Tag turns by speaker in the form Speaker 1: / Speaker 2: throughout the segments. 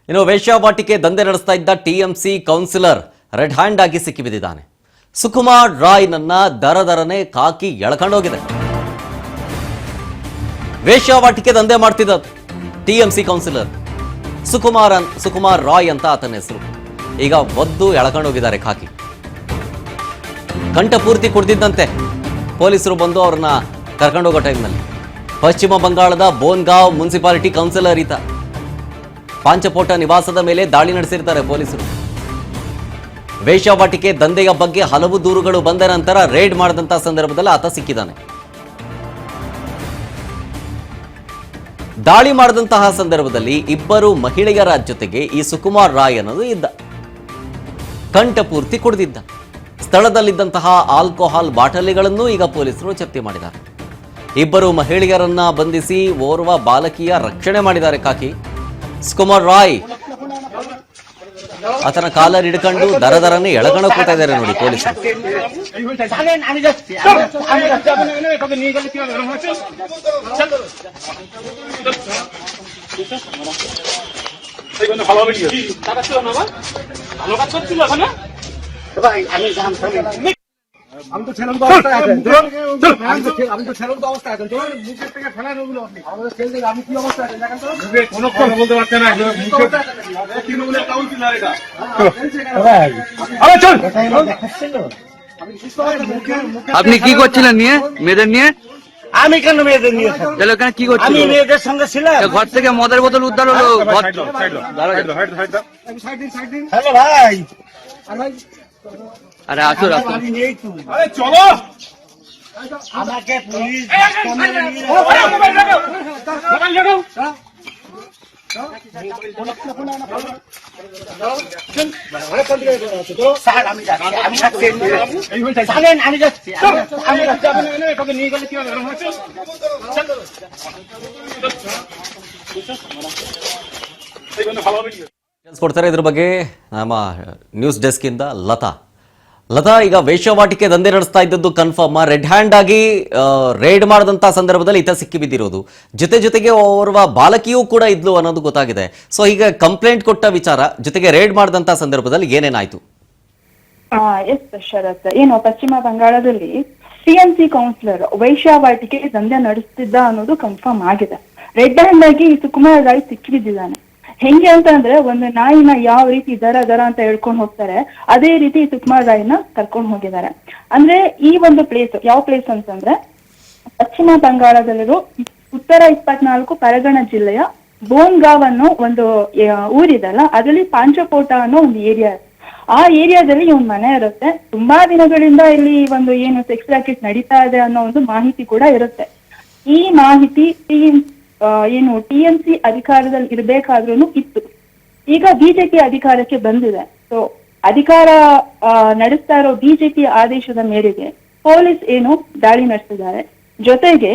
Speaker 1: ಇನ್ನು ವೇಶ್ಯಾವಾಟಿಕೆ ದಂಧೆ ನಡೆಸ್ತಾ ಇದ್ದ ಟಿಎಂಸಿ ಕೌನ್ಸಿಲರ್ ರೆಡ್ ಹ್ಯಾಂಡ್ ಆಗಿ ಸಿಕ್ಕಿಬಿದ್ದಿದ್ದಾನೆ. ಸುಕುಮಾರ್ ರಾಯ್ನನ್ನ ದರದರನೆ ಕಾಕಿ ಎಳ್ಕೊಂಡೋಗಿದೆ. ವೇಶ್ಯಾವಾಟಿಕೆ ದಂಧೆ ಮಾಡ್ತಿದ್ದ ಟಿಎಂಸಿ ಕೌನ್ಸಿಲರ್ ಸುಕುಮಾರ್ ರಾಯ್ ಅಂತ ಆತನ ಹೆಸರು. ಈಗ ಒದ್ದು ಎಳ್ಕೊಂಡೋಗಿದ್ದಾರೆ ಕಾಕಿ. ಕಂಠಪೂರ್ತಿ ಕುಡಿದಿದ್ದಂತೆ ಪೊಲೀಸರು ಬಂದು ಅವ್ರನ್ನ ಕರ್ಕೊಂಡೋಗೋ ಟೈಮ್ನಲ್ಲಿ ಪಶ್ಚಿಮ ಬಂಗಾಳದ ಬೋನ್ಗಾಂವ್ ಮುನ್ಸಿಪಾಲಿಟಿ ಕೌನ್ಸಿಲರ್ ಈತ. ಪಾಂಚಪೋಟ ನಿವಾಸದ ಮೇಲೆ ದಾಳಿ ನಡೆಸಿರ್ತಾರೆ ಪೊಲೀಸರು. ವೇಶ್ಯಾವಾಟಿಕೆ ದಂಧೆಯ ಬಗ್ಗೆ ಹಲವು ದೂರುಗಳು ಬಂದ ನಂತರ ರೇಡ್ ಮಾಡಿದಂತಹ ಸಂದರ್ಭದಲ್ಲಿ ಆತ ಸಿಕ್ಕಿದ್ದಾನೆ. ದಾಳಿ ಮಾಡಿದಂತಹ ಸಂದರ್ಭದಲ್ಲಿ ಇಬ್ಬರು ಮಹಿಳೆಯರ ಜೊತೆಗೆ ಈ ಸುಕುಮಾರ್ ರಾಯ್ ಅನ್ನೋದು ಇದ್ದ. ಕಂಠಪೂರ್ತಿ ಕುಡಿದಿದ್ದ. ಸ್ಥಳದಲ್ಲಿದ್ದಂತಹ ಆಲ್ಕೋಹಾಲ್ ಬಾಟಲಿಗಳನ್ನು ಈಗ ಪೊಲೀಸರು ಜಪ್ತಿ ಮಾಡಿದ್ದಾರೆ. ಇಬ್ಬರು ಮಹಿಳೆಯರನ್ನ ಬಂಧಿಸಿ ಓರ್ವ ಬಾಲಕಿಯ ರಕ್ಷಣೆ ಮಾಡಿದ್ದಾರೆ ಕಾಕಿ. ಸುಕುಮಾರ್ ರಾಯ್ ಆತನ ಕಾಲರ್ ಹಿಡ್ಕೊಂಡು ದರದರನ್ನೇ ಎಳಗಣ ಕೂತಾ ಇದ್ದಾರೆ ನೋಡಿ ಪೊಲೀಸರು.
Speaker 2: আমি তো ছেলের অবস্থায় আছেন আমি তো ছেলের অবস্থায় আছেন তো মুখের থেকে ফেলানো হলো আপনি আমাদের ছেলে থেকে আমি কি অবস্থায় আছেন দেখেন তো কোনো কথা বলতে পারছেন না মুখে তৃণমূলের কাউন্সিলর এটা আরে চল
Speaker 3: আপনি কি করছিলেন নিয়ে মেয়েদের নিয়ে?
Speaker 2: আমি কেন মেয়েদের নিয়ে
Speaker 3: তাহলে ওখানে কি করছিলেন?
Speaker 2: আমি মেয়েদের সঙ্গে ছিলাম।
Speaker 3: ঘর থেকে মদের বোতল উদ্ধার হলো।
Speaker 2: হ্যালো ভাই
Speaker 3: আরে আসো আসো
Speaker 2: আমি নেই তো
Speaker 4: আরে চলো
Speaker 2: আমাকে পুলিশ আমি যাচ্ছি নিয়ে গেলে কি হবে
Speaker 1: ಕೊಡ್ತಾರೆ ಇದ್ರ ಬಗ್ಗೆ ನಮ್ಮ ನ್ಯೂಸ್ ಡೆಸ್ಕ್ ಇಂದ ಲತಾ ಈಗ ವೇಶ್ಯಾವಾಟಿಕೆ ದಂಧೆ ನಡೆಸ್ತಾ ಇದ್ದದ್ದು ಕನ್ಫರ್ಮ್. ರೆಡ್ ಹ್ಯಾಂಡ್ ಆಗಿ ರೇಡ್ ಮಾಡಿದಂತ ಸಂದರ್ಭದಲ್ಲಿ ಈತ ಸಿಕ್ಕಿ ಬಿದ್ದಿರೋದು. ಜೊತೆಗೆ ಓರ್ವ ಬಾಲಕಿಯೂ ಕೂಡ ಇದ್ಲು ಅನ್ನೋದು ಗೊತ್ತಾಗಿದೆ. ಸೊ ಈಗ ಕಂಪ್ಲೇಂಟ್ ಕೊಟ್ಟ ವಿಚಾರ ಜೊತೆಗೆ ರೇಡ್ ಮಾಡಿದಂತ ಸಂದರ್ಭದಲ್ಲಿ ಏನೇನಾಯ್ತು?
Speaker 5: ಎಸ್ ಶರತ್, ಏನು ಪಶ್ಚಿಮ ಬಂಗಾಳದಲ್ಲಿ ಟಿಎಂಸಿ ಕೌನ್ಸಿಲರ್ ವೇಶ್ಯಾವಾಟಿಕೆ ದಂಧೆ ನಡೆಸ್ತಿದ್ದ ಅನ್ನೋದು ಕನ್ಫರ್ಮ್ ಆಗಿದೆ. ರೆಡ್ ಹ್ಯಾಂಡ್ ಆಗಿ ಸುಕುಮಾರ್ ರಾಯ್ ಸಿಕ್ಕಿಬಿದ್ದಿದ್ದಾನೆ. ಹೆಂಗೆ ಅಂತಂದ್ರೆ ಒಂದು ನಾಯಿನ ಯಾವ ರೀತಿ ದರ ಅಂತ ಹೇಳ್ಕೊಂಡು ಹೋಗ್ತಾರೆ, ಅದೇ ರೀತಿ ಸುಕುಮಾರ್ ರಾಯ್ನ ಕರ್ಕೊಂಡು ಹೋಗಿದ್ದಾರೆ. ಅಂದ್ರೆ ಈ ಒಂದು ಪ್ಲೇಸ್ ಯಾವ ಪ್ಲೇಸ್ ಅಂತಂದ್ರೆ ಪಶ್ಚಿಮ ಬಂಗಾಳದಲ್ಲಿರೋ ಉತ್ತರ 24 ಪರಗಣ ಜಿಲ್ಲೆಯ ಬೋನ್ಗಾಂವ್ ಅನ್ನೋ ಒಂದು ಊರಿದಲ್ಲ, ಅದರಲ್ಲಿ ಪಾಂಚಪೋಟ ಅನ್ನೋ ಒಂದು ಏರಿಯಾ. ಆ ಏರಿಯಾದಲ್ಲಿ ಒಂದು ಮನೆ ಇರುತ್ತೆ. ತುಂಬಾ ದಿನಗಳಿಂದ ಇಲ್ಲಿ ಒಂದು ಏನು ಸೆಕ್ಸ್ ರಾಕೆಟ್ ನಡೀತಾ ಇದೆ ಅನ್ನೋ ಒಂದು ಮಾಹಿತಿ ಕೂಡ ಇರುತ್ತೆ. ಈ ಮಾಹಿತಿ ಏನು ಟಿಎಂಸಿ ಅಧಿಕಾರದಲ್ಲಿ ಇರಬೇಕಾದ್ರೂ ಇತ್ತು. ಈಗ ಬಿಜೆಪಿ ಅಧಿಕಾರಕ್ಕೆ ಬಂದಿದೆ. ಸೊ ಅಧಿಕಾರ ನಡೆಸ್ತಾ ಇರೋ ಬಿಜೆಪಿ ಆದೇಶದ ಮೇರೆಗೆ ಪೊಲೀಸ್ ಏನು ದಾಳಿ ನಡೆಸಿದ್ದಾರೆ. ಜೊತೆಗೆ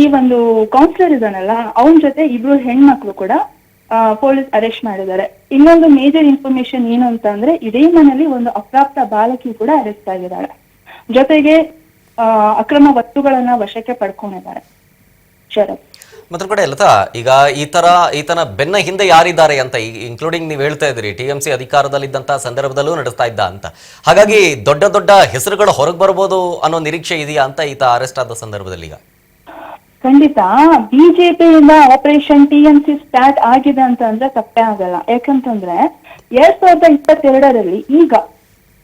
Speaker 5: ಈ ಒಂದು ಕೌನ್ಸಿಲರ್ ಇದಾನಲ್ಲ, ಅವನ ಜೊತೆ ಇಬ್ರು ಹೆಣ್ಮಕ್ಳು ಕೂಡ ಪೊಲೀಸ್ ಅರೆಸ್ಟ್ ಮಾಡಿದ್ದಾರೆ. ಇನ್ನೊಂದು ಮೇಜರ್ ಇನ್ಫಾರ್ಮೇಶನ್ ಏನು ಅಂತ ಅಂದ್ರೆ ಇದೇ ಮನೆಯಲ್ಲಿ ಒಂದು ಅಪ್ರಾಪ್ತ ಬಾಲಕಿ ಕೂಡ ಅರೆಸ್ಟ್ ಆಗಿದ್ದಾಳೆ. ಜೊತೆಗೆ ಅಕ್ರಮ ವಸ್ತುಗಳನ್ನ ವಶಕ್ಕೆ ಪಡ್ಕೊಂಡಿದ್ದಾರೆ. ಶರತ್,
Speaker 1: ಮತ್ತೊಂದು ಕಡೆ ಲತಾ, ಈಗ ಈತನ ಬೆನ್ನ ಹಿಂದೆ ಯಾರಿದ್ದಾರೆ ಅಂತ ಇನ್ಕ್ಲೂಡಿಂಗ್ ನೀವು ಹೇಳ್ತಾ ಇದ್ರಿ ಟಿಎಂಸಿ ಅಧಿಕಾರದಲ್ಲಿದ್ದಂತಹ ಸಂದರ್ಭದಲ್ಲೂ ನಡೆಸ್ತಾ ಇದ್ದ ಅಂತ. ಹಾಗಾಗಿ ದೊಡ್ಡ ಹೆಸರುಗಳು ಹೊರಗೆ ಬರ್ಬೋದು ಅನ್ನೋ ನಿರೀಕ್ಷೆ ಇದೆಯಾ ಅಂತ ಈತ ಅರೆಸ್ಟ್ ಆದ ಸಂದರ್ಭದಲ್ಲಿ? ಈಗ
Speaker 5: ಖಂಡಿತ ಬಿಜೆಪಿಯಿಂದ ಆಪರೇಷನ್ ಟಿಎಂಸಿ ಸ್ಟಾರ್ಟ್ ಆಗಿದೆ ಅಂತ ಅಂದ್ರೆ ತಪ್ಪೇ ಆಗಲ್ಲ. ಯಾಕಂತಂದ್ರೆ 2022ರಲ್ಲಿ ಈಗ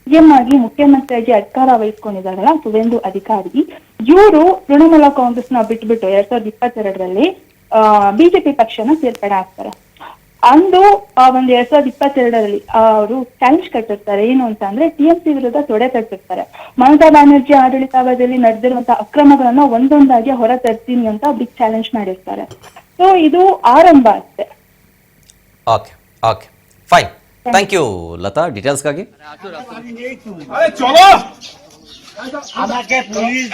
Speaker 5: ಸಿಎಂ ಆಗಿ ಮುಖ್ಯಮಂತ್ರಿಯಾಗಿ ಅಧಿಕಾರ ವಹಿಸ್ಕೊಂಡಿದ್ದಾರಲ್ಲ ಸುವೇಂದು ಅಧಿಕಾರಿ, ಇವರು ತೃಣಮೂಲ ಕಾಂಗ್ರೆಸ್ ನ ಬಿಟ್ಬಿಟ್ಟು 2022ರಲ್ಲಿ ಬಿಜೆಪಿ ಪಕ್ಷನ ಸೇರ್ಪಡೆ ಆಗ್ತಾರೆ. ಅಂದು ಒಂದು 2022ರಲ್ಲಿ ಅವರು ಚಾಲೆಂಜ್ ಕಟ್ಟಿರ್ತಾರೆ. ಏನು ಅಂತ ಅಂದ್ರೆ ಟಿಎಂಸಿ ವಿರುದ್ಧ ತೊಡೆ ತಟ್ಟಿರ್ತಾರೆ. ಮಮತಾ ಬ್ಯಾನರ್ಜಿ ಆಡಳಿತಾವಧಿಯಲ್ಲಿ ನಡೆದಿರುವಂತಹ ಅಕ್ರಮಗಳನ್ನ ಒಂದೊಂದಾಗಿ ಹೊರ ತರ್ತೀನಿ ಅಂತ ಬಿಗ್ ಚಾಲೆಂಜ್ ಮಾಡಿರ್ತಾರೆ. ಸೊ ಇದು ಆರಂಭ ಅಷ್ಟೇ.
Speaker 1: Okay fine, thank you Latha ಡೀಟೇಲ್ಸ್ಗಾಗಿ.
Speaker 4: আরে চলো
Speaker 2: আমাকে পুলিশ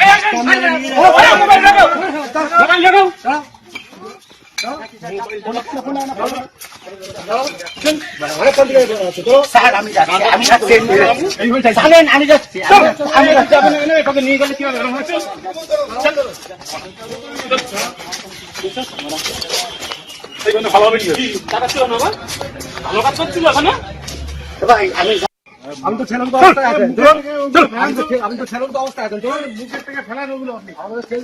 Speaker 2: আমি যাচ্ছি নিয়ে গেলে কি হবে
Speaker 4: এই জন্য ভালো হবে কি টাকা ছিল না ভালো কাজ করছিল ওখানে
Speaker 2: আমি তো ছেলের তো অবস্থায় আছেন আমি তো ছেলের তো অবস্থায় আছেন মুখের থেকে ফেলান ওগুলো আপনি আমাদের ছেলে